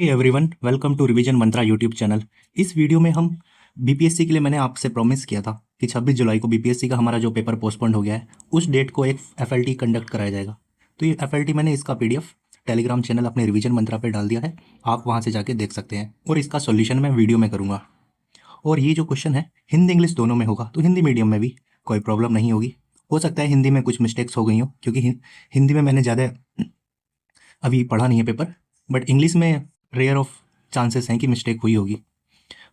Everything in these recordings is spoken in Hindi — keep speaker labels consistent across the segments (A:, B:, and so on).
A: Hey everyone, welcome to revision mantra YouTube channel. इस वीडियो में हम बीपीएससी के लिए मैंने आपसे प्रॉमिस किया था कि 26 जुलाई को बीपीएससी का हमारा जो पेपर पोस्टपोन्ड हो गया है उस डेट को एक एफएलटी कंडक्ट कराया जाएगा। तो ये एफएलटी मैंने इसका पीडीएफ टेलीग्राम चैनल अपने रिवीजन मंत्रा पे डाल दिया है, आप वहाँ से जाके देख सकते हैं और इसका सोल्यूशन मैं वीडियो में करूँगा। और ये जो क्वेश्चन है हिंदी इंग्लिश दोनों में होगा, तो हिंदी मीडियम में भी कोई प्रॉब्लम नहीं होगी। हो सकता है हिंदी में कुछ मिस्टेक्स हो गई हो, क्योंकि हिंदी में मैंने ज़्यादा अभी पढ़ा नहीं है पेपर, बट इंग्लिश में रेयर ऑफ चांसेस हैं कि मिस्टेक हुई होगी।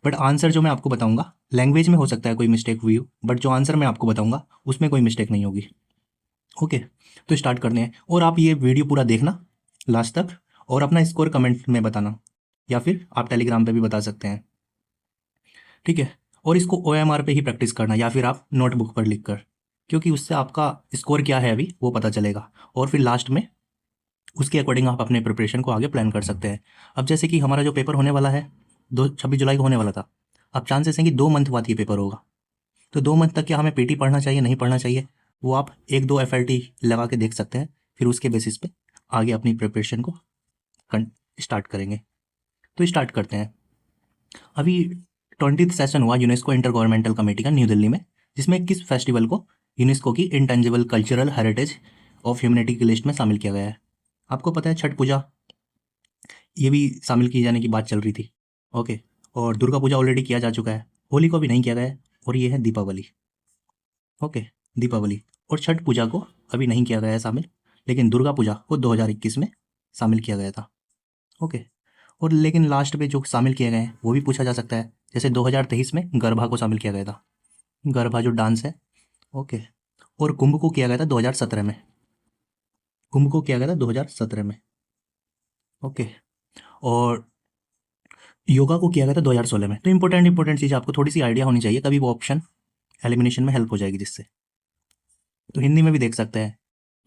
A: बट आंसर जो मैं आपको बताऊंगा, लैंग्वेज में हो सकता है कोई मिस्टेक हुई हो, बट जो आंसर मैं आपको बताऊंगा उसमें कोई मिस्टेक नहीं होगी। ओके, तो स्टार्ट करते हैं और आप ये वीडियो पूरा देखना लास्ट तक और अपना स्कोर कमेंट में बताना, या फिर आप टेलीग्राम पे भी बता सकते हैं, ठीक है। और इसको OMR पे ही प्रैक्टिस करना या फिर आप नोटबुक पर लिख कर, क्योंकि उससे आपका स्कोर क्या है अभी वो पता चलेगा और फिर लास्ट में उसके अकॉर्डिंग आप अपने प्रिपरेशन को आगे प्लान कर सकते हैं। अब जैसे कि हमारा जो पेपर होने वाला है 26 जुलाई को होने वाला था, अब चांसेस हैं कि 2 मंथ बाद ये पेपर होगा। तो 2 मंथ तक क्या हमें पीटी पढ़ना चाहिए नहीं पढ़ना चाहिए, वो आप 1-2 एफएलटी लगा के देख सकते हैं, फिर उसके बेसिस पे आगे अपनी प्रिपरेशन को स्टार्ट करेंगे। तो स्टार्ट करते हैं। अभी 20th सेशन हुआ यूनेस्को इंटर गवर्नमेंटल कमेटी का न्यू दिल्ली में, जिसमें किस फेस्टिवल को यूनेस्को की intangible cultural heritage of humanity की लिस्ट में शामिल किया गया है। आपको पता है छठ पूजा ये भी शामिल किए जाने की बात चल रही थी। ओके, और दुर्गा पूजा ऑलरेडी किया जा चुका है, होली को भी नहीं किया गया है, और ये है दीपावली। ओके, दीपावली और छठ पूजा को अभी नहीं किया गया है शामिल, लेकिन दुर्गा पूजा को 2021 में शामिल किया गया था। ओके, और लेकिन लास्ट में जो शामिल किए गए हैं वो भी पूछा जा सकता है, जैसे 2023 में गरबा को शामिल किया गया था, गरबा जो डांस है। ओके, और कुंभ को किया गया था 2017 में, कुंभ को किया गया था 2017 में। ओके, और योगा को किया गया था 2016 में। तो इंपॉर्टेंट चीज़ आपको थोड़ी सी आइडिया होनी चाहिए, तभी वो ऑप्शन एलिमिनेशन में हेल्प हो जाएगी जिससे। तो हिंदी में भी देख सकते हैं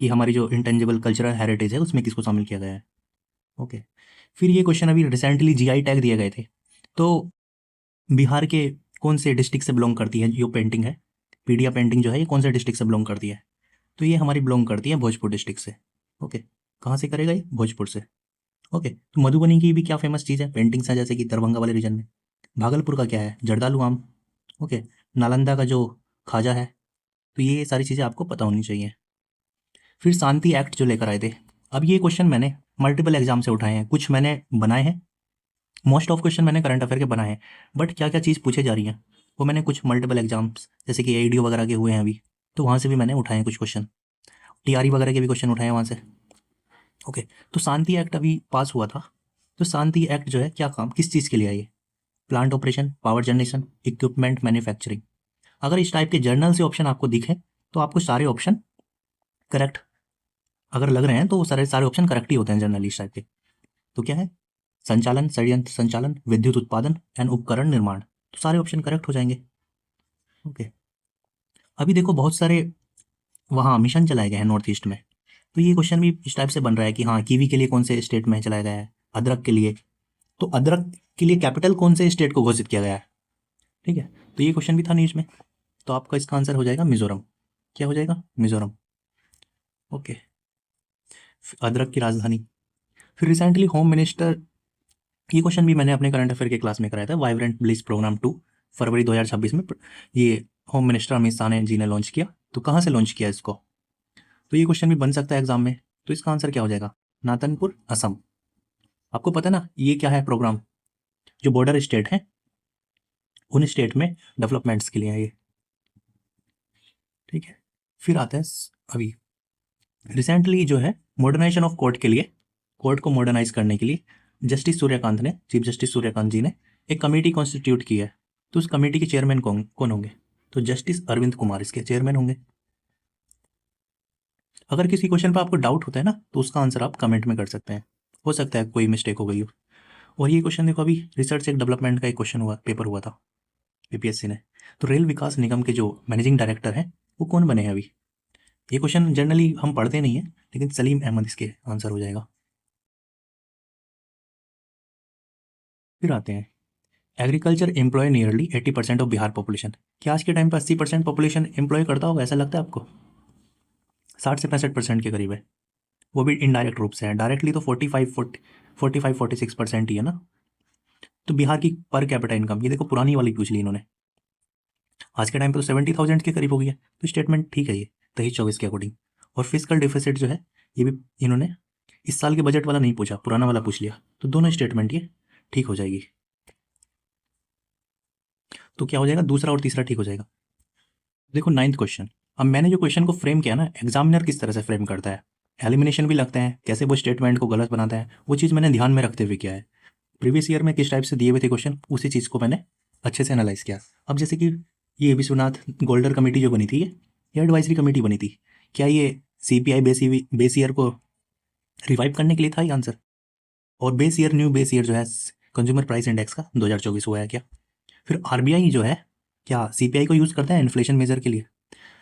A: कि हमारी जो इंटेंजिबल कल्चरल हेरिटेज है उसमें किसको शामिल किया गया है। ओके, फिर ये क्वेश्चन अभी रिसेंटली जीआई टैग दिए गए थे, तो बिहार के कौन से डिस्ट्रिक्ट से बिलोंग करती है जो पेंटिंग है, पीडिया पेंटिंग जो है ये कौन से डिस्ट्रिक्ट से बिलोंग करती है? तो ये हमारी बिलोंग करती है भोजपुर डिस्ट्रिक्ट से। ओके, कहाँ से करेगा ये? भोजपुर से। ओके, तो मधुबनी की भी क्या फेमस चीज़ है, पेंटिंग्स है, जैसे कि दरभंगा वाले रीजन में। भागलपुर का क्या है? जर्दालू आम। ओके, नालंदा का जो खाजा है। तो ये सारी चीज़ें आपको पता होनी चाहिए। फिर शांति एक्ट जो लेकर आए थे, अब ये क्वेश्चन मैंने मल्टीपल एग्जाम से उठाए हैं, कुछ मैंने बनाए हैं, मोस्ट ऑफ क्वेश्चन मैंने करंट अफेयर के बनाए हैं, बट क्या क्या चीज़ पूछे जा रही हैं वो मैंने कुछ मल्टीपल एग्जाम्स जैसे कि AIDO वगैरह के हुए हैं अभी, तो वहाँ से भी मैंने उठाए हैं कुछ क्वेश्चन, TRE वगैरह के भी क्वेश्चन उठाए हैं वहाँ से। ओके, तो शांति एक्ट अभी पास हुआ था, तो शांति एक्ट जो है क्या काम किस चीज़ के लिए है ये? Plant operation, power generation, equipment manufacturing. अगर इस टाइप के जर्नल से ऑप्शन आपको दिखे तो आपको सारे ऑप्शन करेक्ट अगर लग रहे हैं, तो वो सारे सारे ऑप्शन करेक्ट ही होते हैं जनरली इस टाइप के। तो क्या है? संचालन, षड्यंत्र संचालन, विद्युत उत्पादन एंड उपकरण निर्माण, तो सारे ऑप्शन करेक्ट हो जाएंगे। ओके, अभी देखो बहुत सारे वहाँ मिशन चलाए गए हैं नॉर्थ ईस्ट में, तो ये क्वेश्चन भी इस टाइप से बन रहा है कि हाँ कीवी के लिए कौन से स्टेट में चलाया गया है, अदरक के लिए, तो अदरक के लिए कैपिटल कौन से स्टेट को घोषित किया गया है? ठीक है, तो ये क्वेश्चन भी था न्यूज में, तो आपका इसका आंसर हो जाएगा मिजोरम। क्या हो जाएगा? मिजोरम। ओके, अदरक की राजधानी। फिर रिसेंटली होम मिनिस्टर, ये क्वेश्चन भी मैंने अपने करंट अफेयर के क्लास में कराया था, वाइब्रेंट ब्लिस प्रोग्राम 2 फरवरी 2026 में ये होम मिनिस्टर अमित शाह जी ने लॉन्च किया। तो कहाँ से लॉन्च किया इसको? तो ये क्वेश्चन भी बन सकता है एग्जाम में, तो इसका आंसर क्या हो जाएगा? नातनपुर, असम। आपको पता है ना ये क्या है प्रोग्राम? जो बॉर्डर स्टेट है उन स्टेट में डेवलपमेंट्स के लिए है ये। ठीक है, फिर आते हैं अभी रिसेंटली जो है मॉडर्नाइजेशन ऑफ कोर्ट के लिए, कोर्ट को मॉडर्नाइज करने के लिए जस्टिस सूर्यकांत ने, चीफ जस्टिस सूर्यकांत जी ने एक कमेटी कॉन्स्टिट्यूट की है। तो उस कमेटी के चेयरमैन कौन कौन होंगे? तो जस्टिस अरविंद कुमार इसके चेयरमैन होंगे। अगर किसी क्वेश्चन पर आपको डाउट होता है ना, तो उसका आंसर आप कमेंट में कर सकते हैं, हो सकता है कोई मिस्टेक हो गई हो। और ये क्वेश्चन देखो, अभी रिसर्च एक डेवलपमेंट का एक क्वेश्चन हुआ, पेपर हुआ था बीपीएससी ने, तो रेल विकास निगम के जो मैनेजिंग डायरेक्टर हैं वो कौन बने हैं अभी? ये क्वेश्चन जनरली हम पढ़ते नहीं है, लेकिन सलीम अहमद इसके आंसर हो जाएगा। फिर आते हैं agriculture employ nearly 80% of Bihar population. क्या आज के टाइम पर 80% पॉपुलेशन एम्प्लॉय करता होगा? ऐसा लगता है आपको? 60 से 65% के करीब है। वो भी इनडायरेक्ट रूप से है, डायरेक्टली तो 45-46% ही है ना। तो बिहार की पर कैपिटा इनकम, ये देखो पुरानी वाली पूछ ली इन्होंने, आज के टाइम पे तो 70,000 के करीब हो गई है, तो स्टेटमेंट ठीक है ये 23-24 के अकॉर्डिंग। और फिजिकल डिफिसिट जो है ये भी इन्होंने इस साल के बजट वाला नहीं पूछा, पुराना वाला पूछ लिया, तो दोनों स्टेटमेंट ये ठीक हो जाएगी। तो क्या हो जाएगा, दूसरा और तीसरा ठीक हो जाएगा। देखो 9th क्वेश्चन, अब मैंने जो क्वेश्चन को फ्रेम किया ना, एग्जामिनर किस तरह से फ्रेम करता है, एलिमिनेशन भी लगते हैं, कैसे वो स्टेटमेंट को गलत बनाता है, वो चीज़ मैंने ध्यान में रखते हुए किया है। प्रीवियस ईयर में किस टाइप से दिए हुए थे क्वेश्चन, उसी चीज़ को मैंने अच्छे से एनालाइज किया। अब जैसे कि ये विश्वनाथ गोल्डर कमेटी जो बनी थी, ये एडवाइजरी कमेटी बनी थी, क्या ये CPI बेस ईयर को रिवाइव करने के लिए था ये आंसर? और base year, new base year जो है कंज्यूमर प्राइस इंडेक्स का 2024 हुआ है क्या? फिर RBI जो है क्या CPI को यूज़ करता है इन्फ्लेशन मेजर के लिए?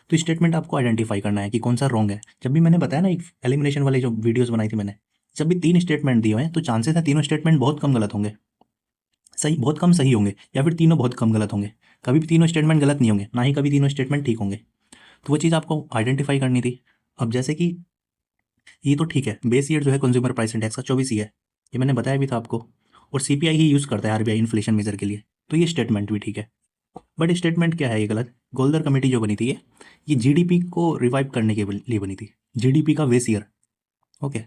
A: तो स्टेटमेंट आपको आइडेंटिफाई करना है कि कौन सा रॉन्ग है। जब भी मैंने बताया ना, एक एलिमिनेशन वाली जो वीडियोस बनाई थी मैंने, जब भी 3 स्टेटमेंट दिए हुए हैं तो चांसेस है तीनों स्टेटमेंट बहुत कम गलत होंगे, सही बहुत कम सही होंगे, या फिर तीनों बहुत कम गलत होंगे। कभी भी तीनों स्टेटमेंट गलत नहीं होंगे, ना ही कभी तीनों स्टेटमेंट ठीक होंगे। तो वो चीज़ आपको आइडेंटिफाई करनी थी। अब जैसे कि ये तो ठीक है, बेस ईयर जो है कंज्यूमर प्राइस इंडेक्स का 24 ही है, ये मैंने बताया भी था आपको, और CPI ही यूज़ करता है RBI इन्फ्लेशन मेजर के लिए, तो ये स्टेटमेंट भी ठीक है। बट स्टेटमेंट क्या है ये गलत, गोल्डर कमेटी जो बनी थी ये GDP को रिवाइव करने के लिए बनी थी, GDP का बेस ईयर। ओके,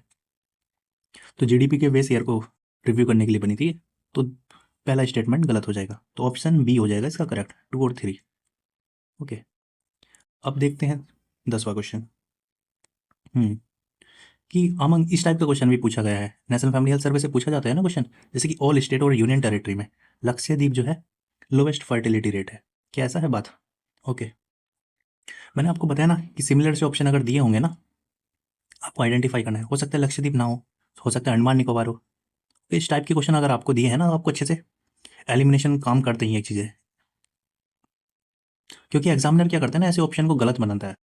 A: तो GDP के बेस ईयर को रिव्यू करने के लिए बनी थी, तो पहला स्टेटमेंट गलत हो जाएगा, तो ऑप्शन बी हो जाएगा इसका करेक्ट, 2 और 3। ओके, अब देखते हैं 10वां क्वेश्चन। कि अमंग इस टाइप का क्वेश्चन भी पूछा गया है, नेशनल फैमिली हेल्थ सर्वे से पूछा जाता है ना क्वेश्चन, जैसे कि ऑल स्टेट और यूनियन टेरिटरी में लक्षद्वीप जो है लोवेस्ट फर्टिलिटी रेट है, क्या ऐसा है बात? ओके, मैंने आपको बताया ना कि सिमिलर से ऑप्शन अगर दिए होंगे ना, आपको आइडेंटिफाई करना है, हो सकता है लक्षद्वीप ना हो सकता है अंडमान निकोबार हो। तो इस टाइप के क्वेश्चन अगर आपको दिए हैं ना, तो आपको अच्छे से एलिमिनेशन काम करते ही ये चीज़ें, क्योंकि एग्जामिनर क्या करता है ना, ऐसे ऑप्शन को गलत बनाता है।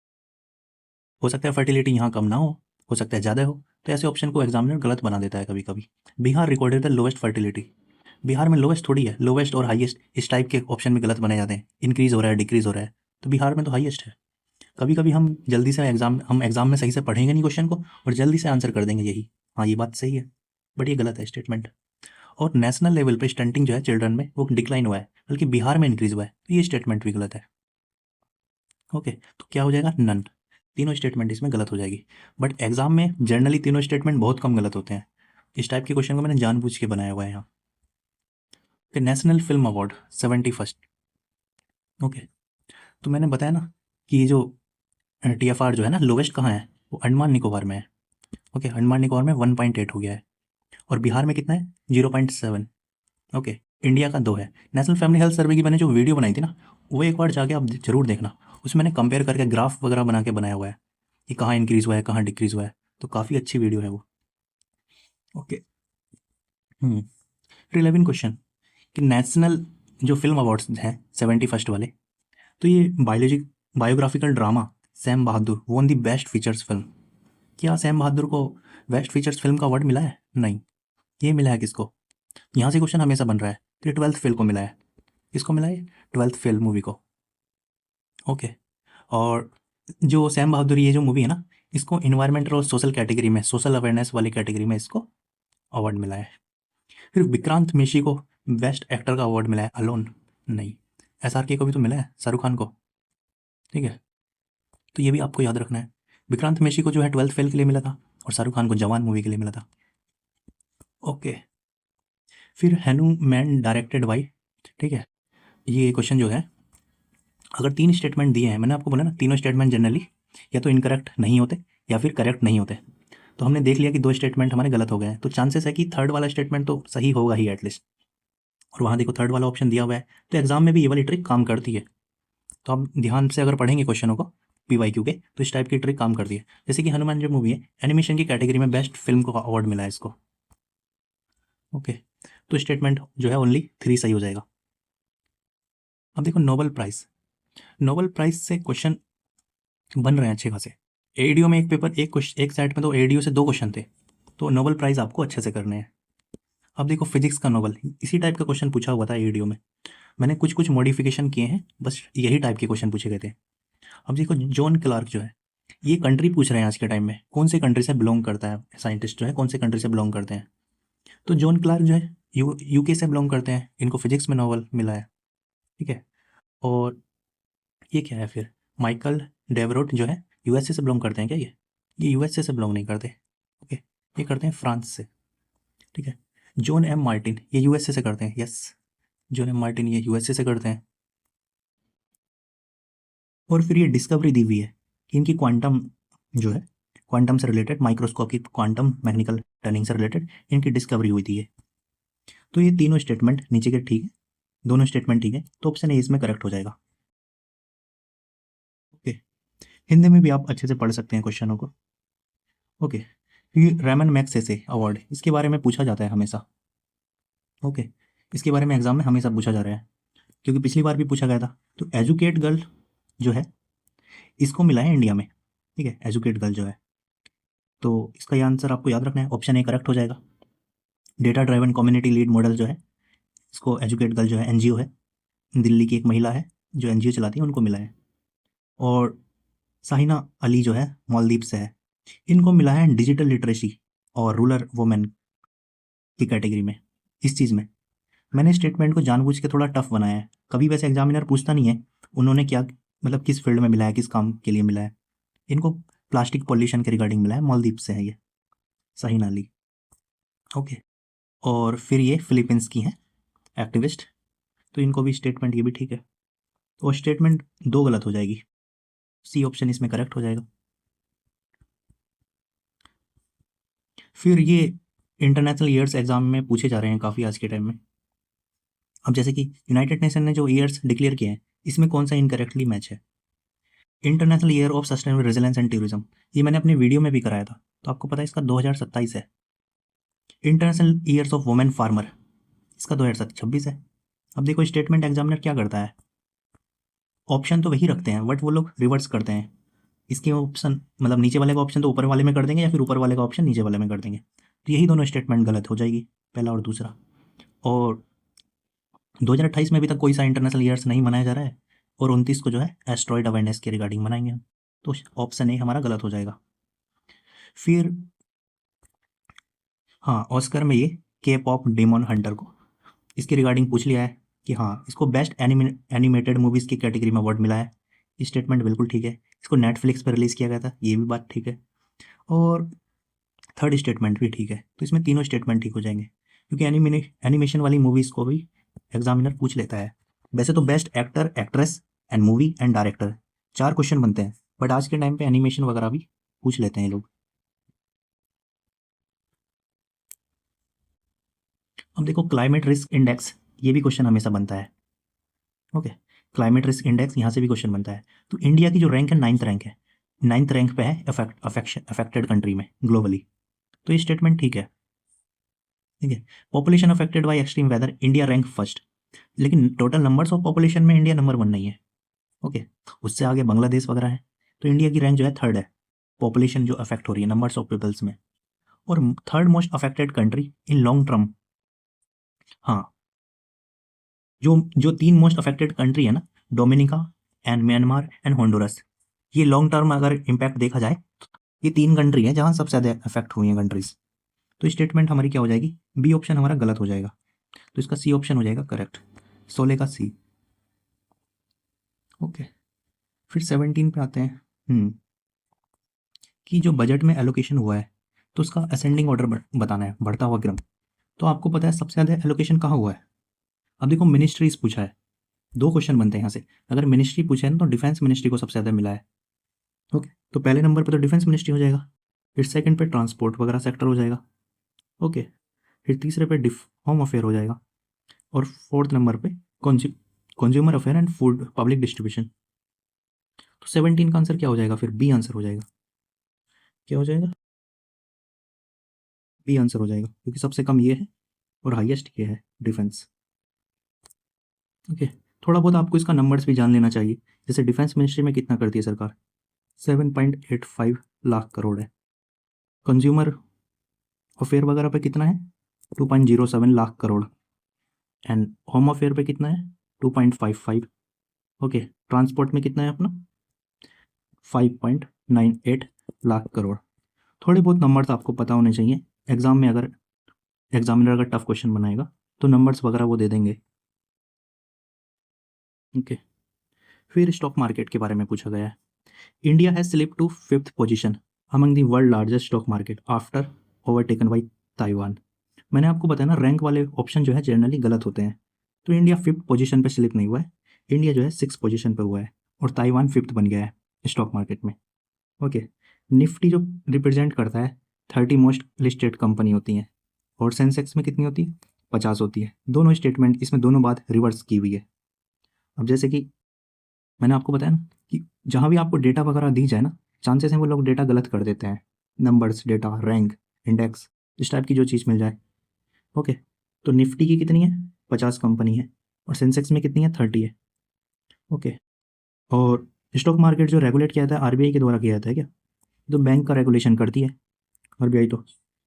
A: हो सकता है फर्टिलिटी यहाँ कम ना हो सकता है ज़्यादा हो, तो ऐसे ऑप्शन को एग्जामिनर गलत बना देता है कभी कभी। Bihar recorded the lowest fertility, Bihar में लोवेस्ट थोड़ी है, लोवेस्ट और हाईएस्ट इस टाइप के ऑप्शन में गलत बनाए जाते हैं, इंक्रीज हो रहा है डिक्रीज हो रहा है, तो बिहार में तो हाईएस्ट है। कभी कभी हम जल्दी से एग्जाम में सही से पढ़ेंगे नहीं क्वेश्चन को, और जल्दी से आंसर कर देंगे यही, हाँ ये बात सही है, बट ये गलत है स्टेटमेंट। और नेशनल लेवल पे स्टंटिंग जो है चिल्ड्रन में वो डिक्लाइन हुआ है, बल्कि बिहार में इंक्रीज हुआ है, तो ये स्टेटमेंट भी गलत है। ओके, तो क्या हो जाएगा, नन, तीनों स्टेटमेंट इसमें गलत हो जाएगी। बट एग्जाम में जनरली तीनों स्टेटमेंट बहुत कम गलत होते हैं, इस टाइप के क्वेश्चन को मैंने जानबूझ के बनाया हुआ है यहाँ। फिर national film award 71st। Okay, तो मैंने बताया ना कि ये जो TFR जो है ना लोवेस्ट कहाँ है, वो अंडमान निकोबार में है। ओके, अंडमान निकोबार में 1.8 हो गया है, और बिहार में कितना है, 0.7। ओके, इंडिया का 2 है। नेशनल फैमिली हेल्थ सर्वे की मैंने जो वीडियो बनाई थी ना, वो एक बार जाके आप जरूर देखना, उसमें मैंने कंपेयर करके ग्राफ वगैरह बना के बनाया हुआ है कि कहाँ इंक्रीज़ हुआ है कहाँ डिक्रीज़ हुआ है, तो काफ़ी अच्छी वीडियो है वो। ओके, फिर 11 क्वेश्चन कि नेशनल जो फिल्म अवार्ड्स हैं 71st वाले, तो ये biographical drama Sam Bahadur won the best features film, क्या सैम बहादुर को बेस्ट फीचर्स फिल्म का अवार्ड मिला है? नहीं, ये मिला है किसको, यहाँ से क्वेश्चन हमेशा बन रहा है, तो 12th फेल को मिला है, किसको मिला है, 12th फेल मूवी को। ओके, और जो सैम बहादुर ये जो मूवी है ना, इसको इन्वायरमेंटल और सोशल कैटेगरी में, सोशल अवेयरनेस वाली कैटेगरी में इसको अवार्ड मिला है। फिर विक्रांत मेशी को बेस्ट एक्टर का अवार्ड मिला है, अलोन नहीं, SRK को भी तो मिला है, शाहरुख खान को। ठीक है, तो ये भी आपको याद रखना है, विक्रांत मेशी को जो है 12th फेल के लिए मिला था, और शाहरुख खान को जवान मूवी के लिए मिला था। ओके, फिर हैनुमैन डायरेक्टेड बाई, ठीक है, ये क्वेश्चन जो है, अगर 3 स्टेटमेंट दिए हैं, मैंने आपको बोला ना तीनों स्टेटमेंट जनरली या तो इनकरेक्ट नहीं होते या फिर करेक्ट नहीं होते, तो हमने देख लिया कि 2 स्टेटमेंट हमारे गलत हो गए हैं, तो चांसेस है कि थर्ड वाला स्टेटमेंट तो सही होगा ही एटलीस्ट, और वहाँ देखो थर्ड वाला ऑप्शन दिया हुआ है, तो एग्जाम में भी ये वाली ट्रिक काम करती है। तो आप ध्यान से अगर पढ़ेंगे क्वेश्चनों को PYQ के, तो इस टाइप की ट्रिक काम करती है। जैसे कि हनुमान जो मूवी है, एनिमेशन की कैटेगरी में बेस्ट फिल्म को अवार्ड मिला है इसको। ओके, तो स्टेटमेंट जो है ओनली 3 सही हो जाएगा। अब देखो नोबेल प्राइज, नोबेल प्राइज से क्वेश्चन बन रहे हैं अच्छे खासे। ADO में एक पेपर, एक सेट में तो ADO से 2 क्वेश्चन थे, तो नोबेल प्राइज आपको अच्छे से करने हैं। अब देखो फिजिक्स का नोबेल, इसी टाइप का क्वेश्चन पूछा हुआ था ADO में, मैंने कुछ मॉडिफिकेशन किए हैं, बस यही टाइप के क्वेश्चन पूछे गए थे। अब देखो जॉन क्लार्क जो है, ये कंट्री पूछ रहे हैं आज के टाइम में, कौन से कंट्री से बिलोंग करता है साइंटिस्ट जो है, कौन से कंट्री से बिलोंग करते हैं। तो जॉन क्लार्क जो है यूके से बिलोंग करते हैं, इनको फिजिक्स में नोबेल मिला है। ठीक है। और ये क्या है फिर, माइकल डेवरोट जो है यूएसए से बिलोंग करते हैं क्या ये यूएसए से बिलोंग नहीं करते। ओके, ये करते हैं फ्रांस से। ठीक है। जॉन एम मार्टिन ये यूएसए से करते हैं, यस, जॉन एम मार्टिन ये यूएसए से करते हैं। और फिर ये डिस्कवरी दी हुई है कि इनकी क्वांटम जो है, क्वांटम से related, microscopic quantum mechanical turning से रिलेटेड इनकी डिस्कवरी हुई थी ये। तो ये तीनों स्टेटमेंट नीचे के ठीक है, दोनों स्टेटमेंट ठीक है, तो ऑप्शन ए इसमें करेक्ट हो जाएगा। ओके, हिंदी में भी आप अच्छे से पढ़ सकते हैं क्वेश्चनों को। ओके, ये रैमन मैग्सेसे अवार्ड, इसके बारे में पूछा जाता है हमेशा। ओके, इसके बारे में एग्जाम में हमेशा पूछा जा रहा है, क्योंकि पिछली बार भी पूछा गया था। तो एजुकेट गर्ल जो है इसको मिला है इंडिया में। ठीक है, एजुकेट गर्ल जो है, तो इसका ये आंसर आपको याद रखना है, ऑप्शन ए करेक्ट हो जाएगा। Data driven community lead model जो है, इसको एजुकेट गर्ल जो है एनजीओ है, दिल्ली की एक महिला है जो एनजीओ चलाती है, उनको मिला है। और साहिना अली जो है मालदीव से है, इनको मिला है डिजिटल लिटरेसी और रूरल वुमेन की कैटेगरी में। इस चीज़ में मैंने स्टेटमेंट को जानबूझ के थोड़ा टफ बनाया है, कभी वैसे एग्जामिनर पूछता नहीं है उन्होंने क्या, मतलब किस फील्ड में मिला है, किस काम के लिए मिला है। इनको प्लास्टिक पॉल्यूशन के रिगार्डिंग मिला है, मालदीव से है ये साहिना अली। ओके, और फिर ये फिलीपींस की हैं एक्टिविस्ट, तो इनको भी स्टेटमेंट ये भी ठीक है, तो स्टेटमेंट दो गलत हो जाएगी, सी ऑप्शन इसमें करेक्ट हो जाएगा। फिर ये इंटरनेशनल ईयर्स एग्जाम में पूछे जा रहे हैं काफ़ी आज के टाइम में। अब जैसे कि यूनाइटेड नेशन ने जो ईयर्स डिक्लेयर किए हैं, इसमें कौन सा इनकरेक्टली मैच है। International year of sustainable resilience and tourism, ये मैंने अपने वीडियो में भी कराया था, तो आपको पता है इसका 2027 है। International years of women farmer, इसका 2026 है। अब देखो स्टेटमेंट एग्जामिनर क्या करता है, ऑप्शन तो वही रखते हैं बट वो लोग रिवर्स करते हैं। इसके ऑप्शन मतलब नीचे वाले का ऑप्शन तो ऊपर वाले में कर देंगे, या फिर ऊपर वाले का ऑप्शन नीचे वाले में कर देंगे, तो यही दोनों स्टेटमेंट गलत हो जाएगी, पहला और दूसरा। और 2028 में अभी तक कोई सा इंटरनेशनल ईयर्स नहीं मनाया जा रहा है, और 29 को जो है एस्ट्रॉयड अवेयरनेस के रिगार्डिंग मनाएंगे हम, तो ऑप्शन ए हमारा गलत हो जाएगा। फिर हाँ, ऑस्कर में ये के पॉप डेमन हंटर को, इसके रिगार्डिंग पूछ लिया है कि हाँ इसको बेस्ट एनिमेटेड मूवीज़ की कैटेगरी में अवार्ड मिला है, स्टेटमेंट बिल्कुल ठीक है। इसको नेटफ्लिक्स पर रिलीज़ किया गया था, ये भी बात ठीक है। और थर्ड स्टेटमेंट भी ठीक है, तो इसमें तीनों स्टेटमेंट ठीक हो जाएंगे, क्योंकि एनिमेशन वाली मूवीज़ को भी एग्जामिनर पूछ लेता है। वैसे तो best actor, actress and movie and director 4 question बनते हैं, बट आज के टाइम पे एनिमेशन वगैरह भी पूछ लेते हैं लोग। अब देखो क्लाइमेट रिस्क इंडेक्स, ये भी क्वेश्चन हमेशा बनता है। ओके, क्लाइमेट रिस्क इंडेक्स यहाँ से भी क्वेश्चन बनता है। तो इंडिया की जो रैंक है 9th रैंक है, 9th रैंक पे है अफेक्टेड कंट्री में ग्लोबली, तो ये स्टेटमेंट ठीक है। ठीक है, population affected by extreme weather, India rank first, लेकिन टोटल नंबर्स ऑफ पॉपुलेशन में इंडिया नंबर 1 नहीं है। ओके, उससे आगे बांग्लादेश वगैरह है, तो इंडिया की रैंक जो है थर्ड है, पॉपुलेशन जो अफेक्ट हो रही है नंबर्स ऑफ पीपल्स में। और third most affected country in long term, हाँ, जो जो 3 मोस्ट अफेक्टेड कंट्री है ना, Dominica and Myanmar and Honduras, ये लॉन्ग टर्म अगर इम्पैक्ट देखा जाए, ये 3 कंट्री हैं जहाँ सबसे ज़्यादा अफेक्ट हुई हैं कंट्रीज। तो स्टेटमेंट हमारी क्या हो जाएगी, बी ऑप्शन हमारा गलत हो जाएगा, तो इसका सी ऑप्शन हो जाएगा करेक्ट, 16 का सी। ओके, फिर 17 पे आते हैं। कि जो बजट में एलोकेशन हुआ है, तो उसका असेंडिंग ऑर्डर बताना है, बढ़ता हुआ क्रम। तो आपको पता है सबसे ज़्यादा एलोकेशन कहाँ हुआ है। अब देखो मिनिस्ट्रीज पूछा है, 2 क्वेश्चन बनते हैं यहाँ से, अगर मिनिस्ट्री पूछे है ना, तो डिफेंस मिनिस्ट्री को सबसे ज़्यादा मिला है। ओके, तो पहले नंबर पे तो डिफेंस मिनिस्ट्री हो जाएगा, फिर सेकंड पे ट्रांसपोर्ट वगैरह सेक्टर हो जाएगा। ओके, फिर तीसरे पे होम अफेयर हो जाएगा, और फोर्थ नंबर पे consumer affair and food public distribution. तो 17 का आंसर क्या हो जाएगा, फिर बी आंसर हो जाएगा। क्या हो जाएगा, बी आंसर हो जाएगा, क्योंकि सबसे कम ये है और हाईएस्ट ये है डिफेंस। ओके, थोड़ा बहुत आपको इसका नंबर्स भी जान लेना चाहिए, जैसे डिफेंस मिनिस्ट्री में कितना करती है सरकार, 7.85 लाख करोड़ है। कंज्यूमर अफेयर वगैरह पे कितना है, 2.07 lakh crore. And home affair पे कितना है, 2.55। ओके, ट्रांसपोर्ट में कितना है अपना, 5.98 लाख करोड़। थोड़े बहुत नंबर्स आपको पता होने चाहिए, एग्जाम में अगर एग्जामिनर अगर टफ क्वेश्चन बनाएगा तो नंबर्स वगैरह वो दे देंगे। ओके, फिर स्टॉक मार्केट के बारे में पूछा गया है। India has slip to 5th position among the world largest stock market after overtaken by Taiwan. मैंने आपको बताया ना, रैंक वाले ऑप्शन जो है जनरली गलत होते हैं। तो India 5th position pay slip नहीं हुआ है, इंडिया जो है 6th पोजीशन पे हुआ है और ताइवान 5th बन गया है स्टॉक मार्केट में। ओके, निफ्टी जो रिप्रेजेंट करता है 30 मोस्ट लिस्टेड कंपनी होती हैं और सेंसेक्स में कितनी होती है, 50 होती है। दोनों स्टेटमेंट इसमें दोनों बात रिवर्स की हुई है। अब जैसे कि मैंने आपको बताया ना कि जहाँ भी आपको डेटा वगैरह दी जाए ना, चांसेस हैं वो लोग डेटा गलत कर देते हैं, नंबर्स, डेटा, रैंक, इंडेक्स, इस टाइप की जो चीज़ मिल जाए। ओके, तो निफ्टी की कितनी है, 50 कंपनी है और सेंसेक्स में कितनी है, 30 है। ओके, और स्टॉक मार्केट जो रेगुलेट किया जाता है आरबीआई के द्वारा किया जाता है क्या, तो बैंक का रेगुलेशन करती है आरबीआई। तो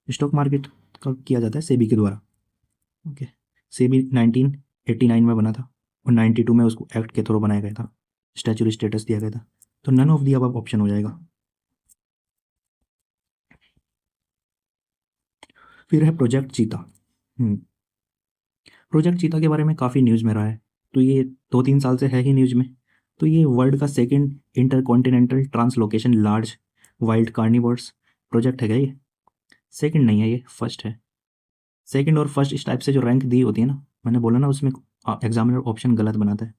A: स्टॉक मार्केट का किया जाता है सेबी के द्वारा। ओके, सेबी 1989 में बना था और 92 में उसको एक्ट के थ्रू बनाया गया था, स्टैच्यूटरी स्टेटस दिया गया था। तो none of the above option हो जाएगा। फिर है प्रोजेक्ट चीता। प्रोजेक्ट चीता के बारे में काफ़ी न्यूज़ में रहा है, तो ये 2-3 साल से है ही न्यूज़ में। तो ये वर्ल्ड का second intercontinental translocation large wild carnivores project है क्या ये? सेकंड नहीं है, ये फर्स्ट है। सेकंड और फर्स्ट इस टाइप से जो रैंक दी होती है ना, मैंने बोला ना उसमें एग्जामिनर ऑप्शन गलत बनाता है।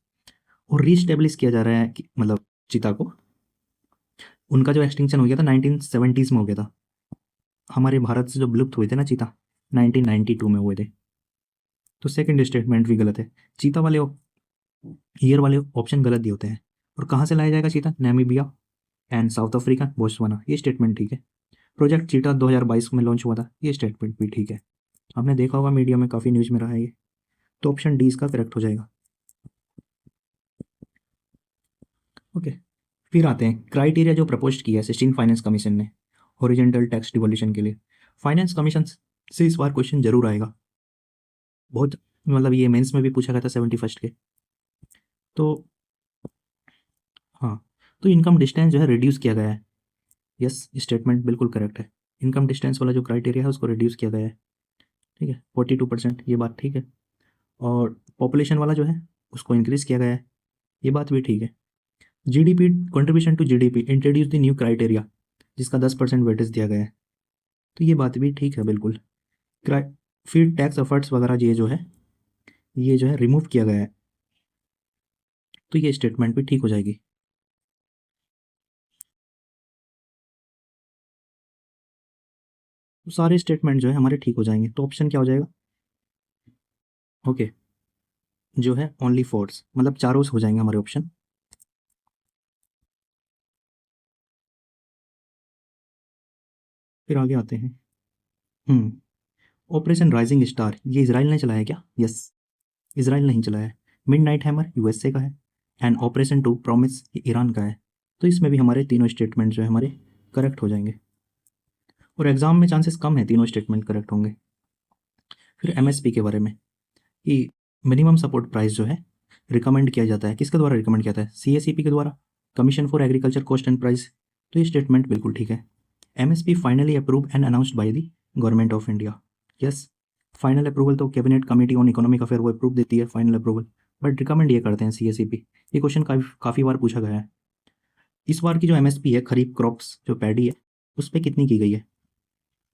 A: और रीस्टेब्लिश किया जा रहा है कि मतलब चीता को, उनका जो एक्सटिंक्शन हो गया था 1970s में हो गया था। हमारे भारत से जो विलुप्त हुए थे ना चीता, 1992 में हुए थे। तो सेकंड स्टेटमेंट भी गलत है, चीता वाले ईयर वाले ऑप्शन गलत दिए होते हैं। और कहाँ से लाया जाएगा चीता, Namibia and south Africa, Botswana, ये स्टेटमेंट ठीक है। प्रोजेक्ट चीता 2022 में लॉन्च हुआ था, ये स्टेटमेंट भी ठीक है। आपने देखा होगा मीडिया में काफ़ी न्यूज़ में रहा है ये। तो ऑप्शन डी इसका करेक्ट हो जाएगा। ओके, फिर आते हैं क्राइटेरिया जो प्रपोज किया है 16 फाइनेंस कमीशन ने हॉरिजॉन्टल टैक्स डिवोल्यूशन के लिए। फाइनेंस कमीशन से इस बार क्वेश्चन जरूर आएगा, बहुत मतलब ये मेंस में भी पूछा गया था 71st के। तो हाँ, तो इनकम डिस्टेंस जो है रिड्यूस किया गया है। यस, स्टेटमेंट बिल्कुल करेक्ट है। इनकम डिस्टेंस वाला जो क्राइटेरिया है उसको रिड्यूस किया गया है, ठीक है, 42%, ये बात ठीक है। और पॉपुलेशन वाला जो है उसको इंक्रीज़ किया गया है, ये बात भी ठीक है। GDP contribution to GDP introduce the new criteria, जिसका 10% वेटेज दिया गया है, तो ये बात भी ठीक है बिल्कुल। फिर टैक्स एफर्ट्स वगैरह ये जो है रिमूव किया गया है, तो ये स्टेटमेंट भी ठीक हो जाएगी। तो सारे स्टेटमेंट जो है हमारे ठीक हो जाएंगे, तो ऑप्शन क्या हो जाएगा, ओके, जो है ओनली फोर्स, मतलब चारों हो जाएंगे हमारे ऑप्शन। फिर आगे आते हैं। ऑपरेशन राइजिंग स्टार, ये इसराइल ने चलाया क्या, यस, इसराइल नहीं चलाया है। मिडनाइट हैमर यूएसए का है एंड ऑपरेशन टू प्रॉमिस ये ईरान का है। तो इसमें भी हमारे तीनों स्टेटमेंट जो है हमारे करेक्ट हो जाएंगे और एग्जाम में चांसेस कम है तीनों स्टेटमेंट करेक्ट होंगे। फिर एमएसपी के बारे में कि मिनिमम सपोर्ट प्राइस जो है रिकमेंड किया जाता है, किसके द्वारा रिकमेंड किया जाता है, सीएसईपी के द्वारा, commission for agriculture cost and price. तो ये स्टेटमेंट बिल्कुल ठीक है। MSP finally approve and announced by the government of India, yes, final approval तो cabinet committee on economic affair वो अप्रूव देती है फाइनल अप्रूवल, बट रिकमेंड ये करते हैं सीएसईपी। ये क्वेश्चन काफ़ी बार पूछा गया है। इस बार की जो एमएसपी है खरीफ क्रॉप्स जो पैडी है उस पर कितनी की गई है,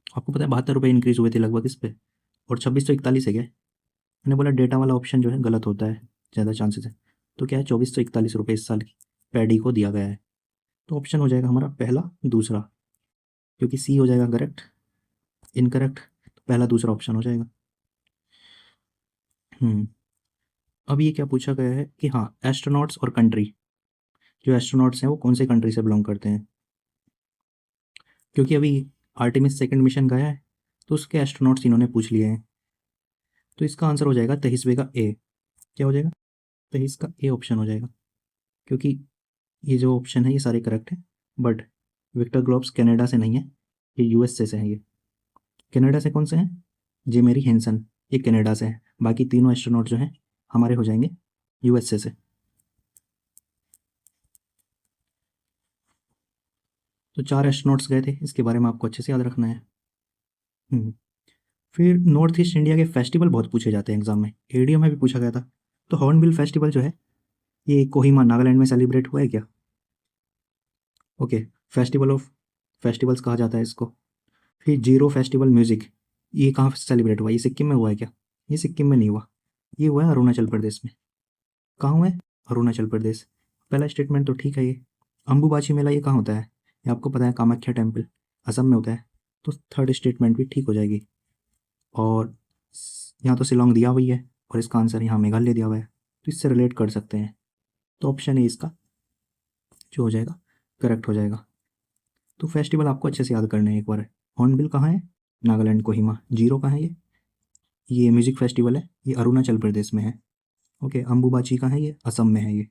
A: आपको पता है 72 रुपये इंक्रीज हुए थे लगभग इस पर, और 2641 है क्या, मैंने बोला डेटा वाला ऑप्शन जो है गलत होता है, ज़्यादा चांसेस है। तो क्या है, 2441 रुपये इस साल की पैडी को दिया गया है। तो ऑप्शन हो जाएगा हमारा पहला दूसरा, क्योंकि सी हो जाएगा करेक्ट, इनकरेक्ट तो पहला दूसरा ऑप्शन हो जाएगा। अब ये क्या पूछा गया है कि हाँ, एस्ट्रोनॉट्स और कंट्री, जो एस्ट्रोनॉट्स हैं वो कौन से कंट्री से बिलोंग करते हैं, क्योंकि अभी आर्टेमिस सेकंड मिशन गया है तो उसके एस्ट्रोनॉट्स इन्होंने पूछ लिए हैं। तो इसका आंसर हो जाएगा 23वें का ए, क्या हो जाएगा, 23 का ए ऑप्शन हो जाएगा, क्योंकि ये जो ऑप्शन है ये सारे करेक्ट हैं। बट विक्टर ग्लोब्स कनाडा से नहीं है, ये यूएसए से है। ये कनाडा से कौन से हैं, जे मेरी हेंसन, ये कनाडा से है। बाकी तीनों एस्ट्रोनॉट जो हैं हमारे हो जाएंगे यूएसए से। तो 4 एस्ट्रोनॉट्स गए थे, इसके बारे में आपको अच्छे से याद रखना है। फिर नॉर्थ ईस्ट इंडिया के फेस्टिवल बहुत पूछे जाते हैं एग्जाम में, एडीओ में भी पूछा गया था। तो हॉर्नबिल फेस्टिवल जो है ये कोहिमा नागालैंड में सेलिब्रेट हुआ है क्या? ओके, फेस्टिवल ऑफ फेस्टिवल्स कहा जाता है इसको। फिर जीरो फेस्टिवल म्यूजिक, ये कहाँ सेलिब्रेट हुआ? ये सिक्किम में हुआ है क्या? ये सिक्किम में नहीं हुआ, ये हुआ है अरुणाचल प्रदेश में। कहाँ हुआ है? अरुणाचल प्रदेश। पहला स्टेटमेंट तो ठीक है ये। अम्बुबाची मेला ये कहाँ होता है? ये आपको पता है, कामाख्या टेम्पल असम में होता है। तो थर्ड स्टेटमेंट भी ठीक हो जाएगी। और यहाँ तो शिलोंग दिया हुई है और इसका आंसर यहाँ मेघालय दिया हुआ है, तो इससे रिलेट कर सकते हैं। तो ऑप्शन ए इसका जो हो जाएगा करेक्ट हो जाएगा। तो फेस्टिवल आपको अच्छे से याद करने हैं एक बार। हॉर्नबिल कहाँ है? नागालैंड कोहिमा। जीरो कहाँ है? ये म्यूजिक फेस्टिवल है, ये अरुणाचल प्रदेश में है। ओके, अम्बुबाची कहाँ है? ये असम में है ये।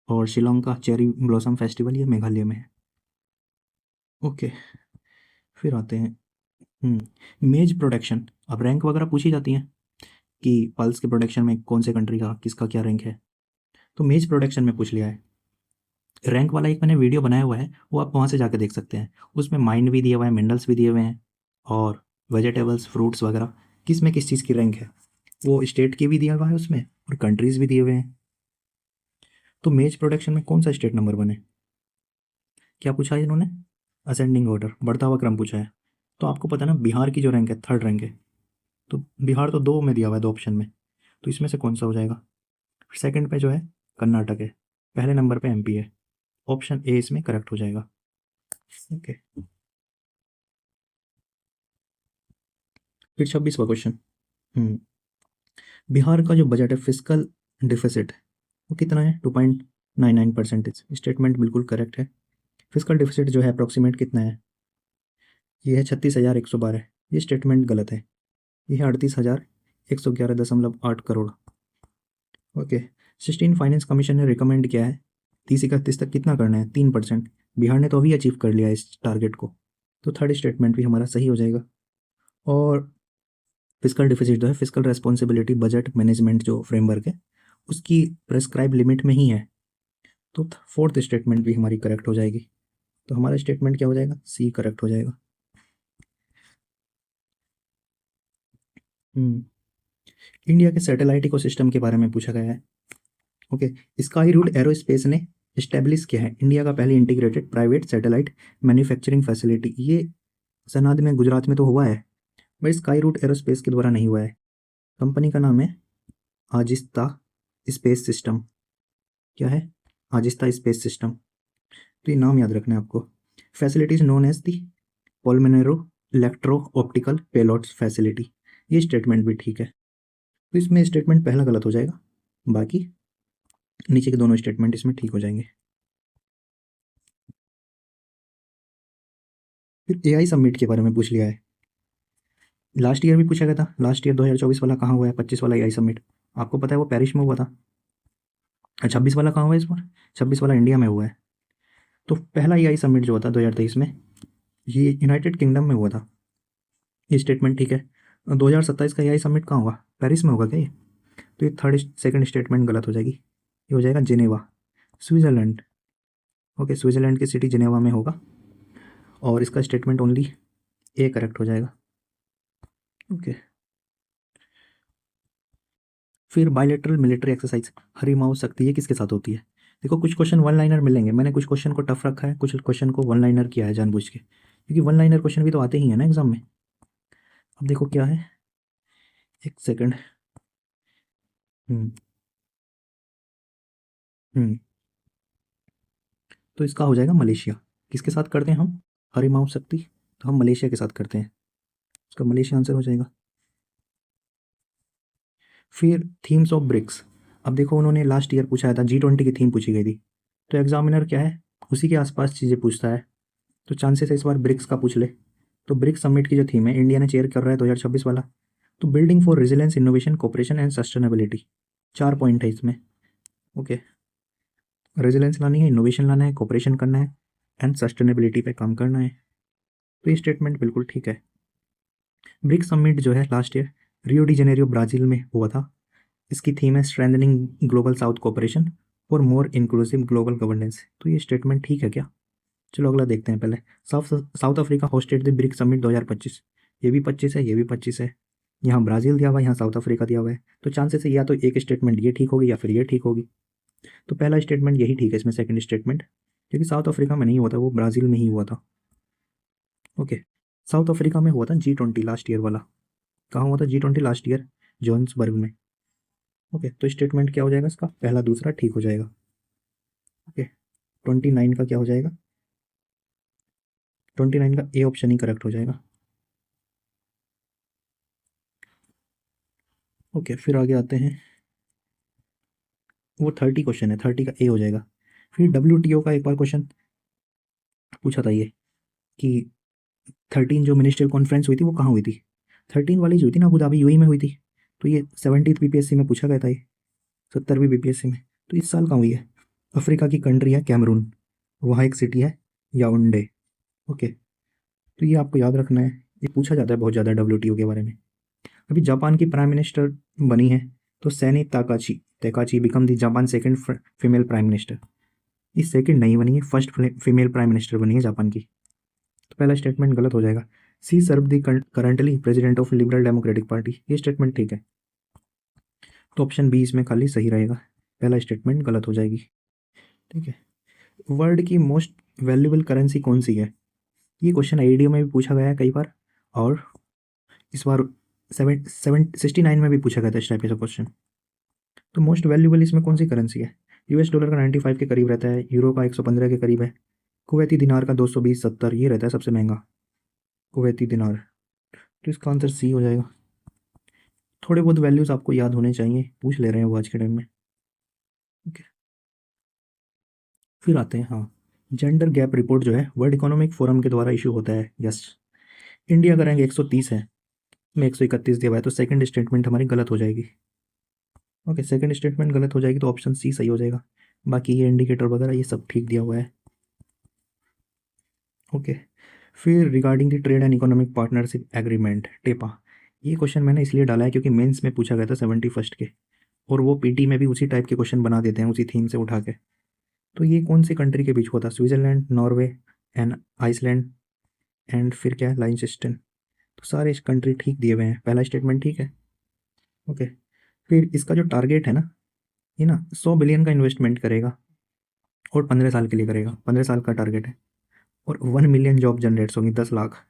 A: और शिलोंग का चेरी ब्लॉसम फेस्टिवल ये मेघालय में है। ओके, फिर आते हैं मेज प्रोडक्शन। अब रैंक वगैरह पूछी जाती हैं कि पल्स के प्रोडक्शन में कौन से कंट्री का किसका क्या रैंक है। तो मेज प्रोडक्शन में पूछ लिया है। रैंक वाला एक मैंने वीडियो बनाया हुआ है, वो आप वहाँ से जाकर देख सकते हैं। उसमें माइंड भी दिया हुआ है, मिनरल्स भी दिए हुए हैं, और वेजिटेबल्स फ्रूट्स वगैरह किस में किस चीज़ की रैंक है वो स्टेट की भी दिया हुआ है उसमें, और कंट्रीज़ भी दिए हुए हैं। तो मेज प्रोडक्शन में कौन सा स्टेट नंबर 1 है? क्या पूछा है इन्होंने? असेंडिंग ऑर्डर, बढ़ता हुआ क्रम पूछा है। तो आपको पता है ना, बिहार की जो रैंक है 3rd रैंक है। तो बिहार तो 2 में दिया हुआ है, 2 ऑप्शन में। तो इसमें से कौन सा हो जाएगा? सेकंड पे जो है कर्नाटक है, पहले नंबर पे एमपी है। ऑप्शन ए इसमें करेक्ट हो जाएगा। ओके, फिर 26वां क्वेश्चन। बिहार का जो बजट है फिजिकल डिफिसिट वो कितना है? 2.99%। स्टेटमेंट बिल्कुल करेक्ट है। फिजिकल डिफिसिट जो है अप्रोक्सीमेट कितना है? ये है 36,112। ये स्टेटमेंट गलत है, ये है 38,111.8 करोड़। ओके, 16 फाइनेंस कमीशन ने रिकमेंड किया है 30-31 तक कितना करना है? 3%। बिहार ने तो अभी अचीव कर लिया है इस टारगेट को, तो थर्ड स्टेटमेंट भी हमारा सही हो जाएगा। और फिजिकल डिफिसिट जो है फिजिकल रेस्पॉन्सिबिलिटी बजट मैनेजमेंट जो फ्रेमवर्क है उसकी प्रेस्क्राइब लिमिट में ही है। तो फोर्थ स्टेटमेंट भी हमारी करेक्ट हो जाएगी। तो हमारा स्टेटमेंट क्या हो जाएगा? सी करेक्ट हो जाएगा। इंडिया के सैटेलाइट इकोसिस्टम के बारे में पूछा गया है। ओके, स्काई रूट एरोस्पेस ने इस्टेब्लिश किया है इंडिया का पहले integrated private satellite manufacturing facility. ये सनाद में गुजरात में तो हुआ है, बट स्काई रूट एरोस्पेस के द्वारा नहीं हुआ है। कंपनी का नाम है आजिस्ता स्पेस सिस्टम। क्या है? आजिस्ता स्पेस सिस्टम। तो ये नाम याद रखना है आपको। फैसिलिटीज नोन एज दी पोलमेनेरो इलेक्ट्रो ऑप्टिकल पेलोड्स फैसिलिटी। ये स्टेटमेंट भी ठीक है, तो इसमें स्टेटमेंट पहला गलत हो जाएगा, बाकी नीचे के दोनों स्टेटमेंट इसमें ठीक हो जाएंगे। फिर एआई समिट के बारे में पूछ लिया है। लास्ट ईयर भी पूछा गया था, लास्ट ईयर 2024 वाला कहाँ हुआ है? 25 वाला एआई समिट आपको पता है वो पेरिस में हुआ था। 26 वाला कहाँ हुआ है इस बार? 26 वाला इंडिया में हुआ है। तो पहला एआई समिट जो था 2023 में, ये यूनाइटेड किंगडम में हुआ था। ये स्टेटमेंट ठीक है। 2027 का एआई समिट कहाँ होगा? पेरिस में होगा क्या ये? तो ये सेकंड स्टेटमेंट गलत हो जाएगी, ये हो जाएगा जिनेवा, स्विट्ज़रलैंड। ओके, स्विट्ज़रलैंड की सिटी जिनेवा में होगा, और इसका स्टेटमेंट ओनली ए करेक्ट हो जाएगा। ओके, फिर बायलेटरल मिलिट्री एक्सरसाइज हरिमाऊ शक्ति ये किसके साथ होती है? देखो, कुछ क्वेश्चन वन लाइनर मिलेंगे, मैंने कुछ क्वेश्चन को टफ रखा है, कुछ क्वेश्चन को वन लाइनर किया है जानबूझ के, क्योंकि वन लाइनर क्वेश्चन भी तो आते ही है ना एग्जाम में। अब देखो क्या है, एक सेकंड। हम्म हम्म तो इसका हो जाएगा मलेशिया। किसके साथ करते हैं हम हरिमाऊ शक्ति? तो हम मलेशिया के साथ करते हैं, इसका मलेशिया आंसर हो जाएगा। फिर थीम्स ऑफ ब्रिक्स। अब देखो, उन्होंने लास्ट ईयर पूछा था G20 की थीम पूछी गई थी, तो एग्जामिनर क्या है उसी के आसपास चीज़ें पूछता है, तो चांसेस है इस बार ब्रिक्स का पूछ ले। तो ब्रिक्स समिट की जो थीम है, इंडिया ने चेयर कर रहा है 2026 वाला, तो building for resilience innovation cooperation and sustainability. 4 point है इसमें। ओके, रेजिलेंस लानी है, इनोवेशन लाना है, कोऑपरेशन करना है, एंड सस्टेनेबिलिटी पे काम करना है। तो ये स्टेटमेंट बिल्कुल ठीक है। ब्रिक्स समिट जो है last year Rio de Janeiro Brazil में हुआ था। इसकी थीम है strengthening global south cooperation for more inclusive global governance. तो ये स्टेटमेंट ठीक है क्या? चलो अगला देखते हैं पहले। South Africa hosted the BRICS summit 2025। ये भी 25 है, ये भी 25 है। यहाँ ब्राज़ील दिया हुआ है, यहाँ साउथ अफ्रीका दिया हुआ है, तो चांसेस है या तो एक स्टेटमेंट ये ठीक होगी या फिर ये ठीक होगी। तो पहला स्टेटमेंट यही ठीक है इसमें, सेकंड स्टेटमेंट, क्योंकि साउथ अफ्रीका में नहीं हुआ था, वो ब्राज़ील में ही हुआ था। ओके, साउथ अफ्रीका में हुआ था G20 लास्ट ईयर वाला। कहाँ हुआ था G20 लास्ट ईयर? जोहान्सबर्ग में। ओके, तो स्टेटमेंट क्या हो जाएगा इसका? पहला दूसरा ठीक हो जाएगा। ओके, 29 का क्या हो जाएगा? 29 का ए ऑप्शन ही करेक्ट हो जाएगा। ओके, फिर आगे आते हैं। वो 30 क्वेश्चन है, 30 का ए हो जाएगा। फिर WTO का एक बार क्वेश्चन पूछा था ये कि 13 जो मिनिस्टर कॉन्फ्रेंस हुई थी वो कहाँ हुई थी? 13 वाली जो हुई थी ना, अबू धाबी यूएई में हुई थी। तो ये 70th बीपीएससी में पूछा गया था, ये 70वीं बीपीएससी में। तो इस साल कहाँ हुई है? अफ्रीका की कंट्री है कैमरून, वहाँ एक सिटी है याओंडे। ओके, तो ये आपको याद रखना है, ये पूछा जाता है बहुत ज़्यादा WTO के बारे में। अभी जापान की प्राइम मिनिस्टर बनी है तो Sanae Takaichi Takaichi become the Japan second female prime minister. ये सेकंड नहीं बनी है, फर्स्ट फीमेल प्राइम मिनिस्टर बनी है जापान की। तो पहला स्टेटमेंट गलत हो जाएगा। She serve the currently president of liberal democratic party, ये स्टेटमेंट ठीक है। तो ऑप्शन बी इसमें खाली सही रहेगा, पहला स्टेटमेंट गलत हो जाएगी। ठीक है, वर्ल्ड की मोस्ट वैल्यूएबल करेंसी कौन सी है? ये क्वेश्चन आईडीओ में भी पूछा गया है कई बार, और इस बार 69 में भी पूछा गया था इस टाइप का क्वेश्चन। तो मोस्ट वैल्यूएबल इसमें कौन सी करेंसी है? US डॉलर का 95 के करीब रहता है, यूरो का 115 के करीब है, कुवैती दिनार का 220-70 ये रहता है सबसे महंगा, कुवैती दिनार। तो इसका आंसर सी हो जाएगा। थोड़े बहुत वैल्यूज़ आपको याद होने चाहिए, पूछ ले रहे हैं वो आज के टाइम में। ओके, फिर आते हैं, हाँ, जेंडर गैप रिपोर्ट जो है वर्ल्ड इकोनॉमिक फोरम के द्वारा इशू होता है। यस, इंडिया का रैंक 130 है, में 131 दिया हुआ है, तो सेकंड स्टेटमेंट हमारी गलत हो जाएगी। ओके, सेकंड स्टेटमेंट गलत हो जाएगी तो ऑप्शन सी सही हो जाएगा। बाकी ये इंडिकेटर वगैरह ये सब ठीक दिया हुआ है। ओके, फिर regarding the trade and economic partnership agreement TEPA, ये क्वेश्चन मैंने इसलिए डाला है क्योंकि मेंस में पूछा गया था 71st के, और वो पीटी में भी उसी टाइप के क्वेश्चन बना देते हैं उसी थीम से उठा के। तो ये कौन सी कंट्री के बीच हुआ था? Switzerland, Norway and Iceland and फिर क्या है, लाइंचेस्टन। तो सारे कंट्री ठीक दिए हुए हैं, पहला स्टेटमेंट ठीक है। ओके, फिर इसका जो टारगेट है ना, ये ना 100 बिलियन का इन्वेस्टमेंट करेगा और 15 साल के लिए करेगा, 15 साल का टारगेट है, और 1 मिलियन जॉब जनरेट्स होंगी, 10 लाख।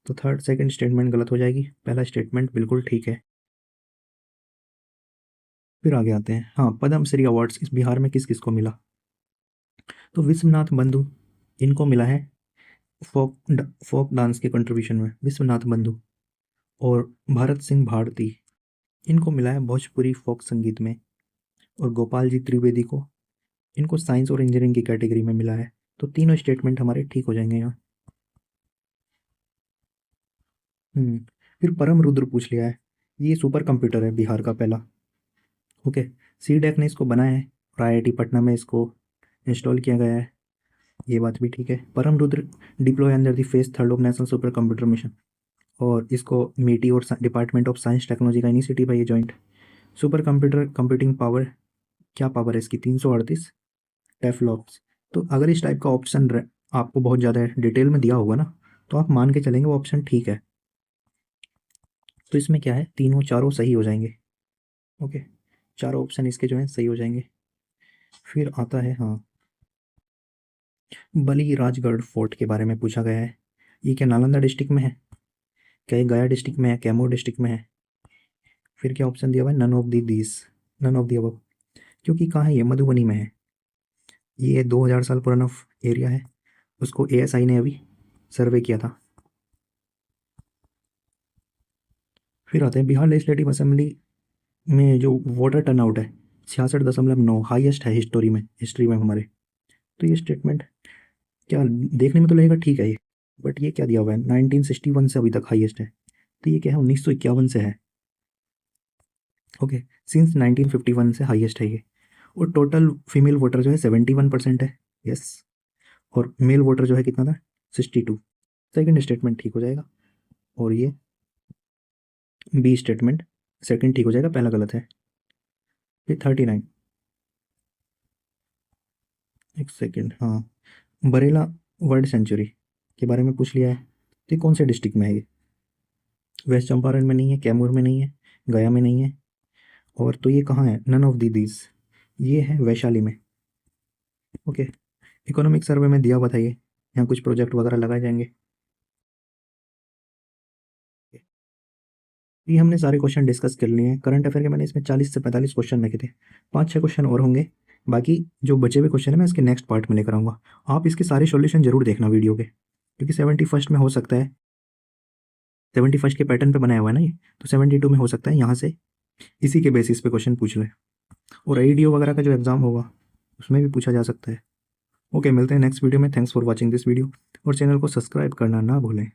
A: तो सेकंड स्टेटमेंट गलत हो जाएगी, पहला स्टेटमेंट बिल्कुल ठीक है। फिर आगे आते हैं, हाँ, पद्म श्री अवार्ड्स इस बिहार में किस किस को मिला? तो विश्वनाथ बंधु, इनको मिला है फोक डांस के कंट्रीब्यूशन में, विश्वनाथ बंधु। और भारत सिंह भारती, इनको मिला है भोजपुरी फोक संगीत में। और गोपाल जी त्रिवेदी को, इनको साइंस और इंजीनियरिंग की कैटेगरी में मिला है। तो तीनों स्टेटमेंट हमारे ठीक हो जाएंगे यहाँ। फिर परम रुद्र पूछ लिया है, ये सुपर कंप्यूटर है बिहार का पहला। ओके, CDEC ने इसको बनाया है और IIT पटना में इसको इंस्टॉल किया गया है, ये बात भी ठीक है। परम Rudra deploy under the phase 3 of national super computer mission, और इसको मीटी और डिपार्टमेंट ऑफ साइंस टेक्नोलॉजी का इनिशिएटिव है ये joint. Super computer computing power, क्या पावर है इसकी? 338 टेफ्लॉप्स। तो अगर इस टाइप का ऑप्शन आपको बहुत ज़्यादा डिटेल में दिया होगा ना, तो आप मान के चलेंगे वो ऑप्शन ठीक है। तो इसमें क्या है, तीनों चारों सही हो जाएंगे। ओके, चारों ऑप्शन इसके जो हैं सही हो जाएंगे। फिर आता है, हाँ, बली राजगढ़ फोर्ट के बारे में पूछा गया है। ये क्या नालंदा डिस्ट्रिक्ट में है? क्या ये गया डिस्ट्रिक्ट में है? कैमूर डिस्ट्रिक्ट में है? फिर क्या ऑप्शन दिया हुआ है? None of the these, none of the above. क्योंकि कहाँ है ये? मधुबनी में है। ये 2000 साल पुराना एरिया है, उसको ASI ने अभी सर्वे किया था। फिर आते हैं बिहार लेजिस्लेटिव असेंबली में जो वोटर टर्नआउट है 66.9, हाईएस्ट है हिस्ट्री में हमारे। तो ये स्टेटमेंट क्या देखने में तो लगेगा ठीक है ये, बट ये क्या दिया हुआ है? 1961 से अभी तक हाईएस्ट है, तो ये क्या है? 1951 से है। ओके, सिंस 1951 से हाईएस्ट है ये। और टोटल फीमेल वोटर जो है 71% है। यस, और मेल वोटर जो है कितना था? 62। सेकंड स्टेटमेंट ठीक हो जाएगा, और ये बी स्टेटमेंट सेकंड ठीक हो जाएगा, पहला गलत है। फिर 39, एक सेकंड, हाँ, बरेला वर्ल्ड सेंचुरी के बारे में पूछ लिया है। तो ये कौन से डिस्ट्रिक्ट में है? ये वेस्ट चंपारण में नहीं है, कैमूर में नहीं है, गया में नहीं है, और तो ये कहाँ है? None of these. ये है वैशाली में। ओके। इकोनॉमिक सर्वे में दिया, बताइए यहाँ कुछ प्रोजेक्ट वगैरह लगाए जाएंगे। ये हमने सारे क्वेश्चन डिस्कस कर लिए हैं। करंट अफेयर के मैंने इसमें 40 से 45 क्वेश्चन रखे थे, 5-6 क्वेश्चन और होंगे। बाकी जो बचे हुए क्वेश्चन है मैं इसके नेक्स्ट पार्ट में लेकर आऊँगा। आप इसके सारे सॉल्यूशन जरूर देखना वीडियो के, क्योंकि 71st में हो सकता है, 71st के पैटर्न पे बनाया हुआ है ना ये, तो 72 में हो सकता है यहाँ से इसी के बेसिस पे क्वेश्चन पूछ ले। और AEDO वगैरह का जो एग्ज़ाम होगा उसमें भी पूछा जा सकता है। ओके, मिलते हैं नेक्स्ट वीडियो में। Thanks for watching this video, और चैनल को सब्सक्राइब करना ना भूलें।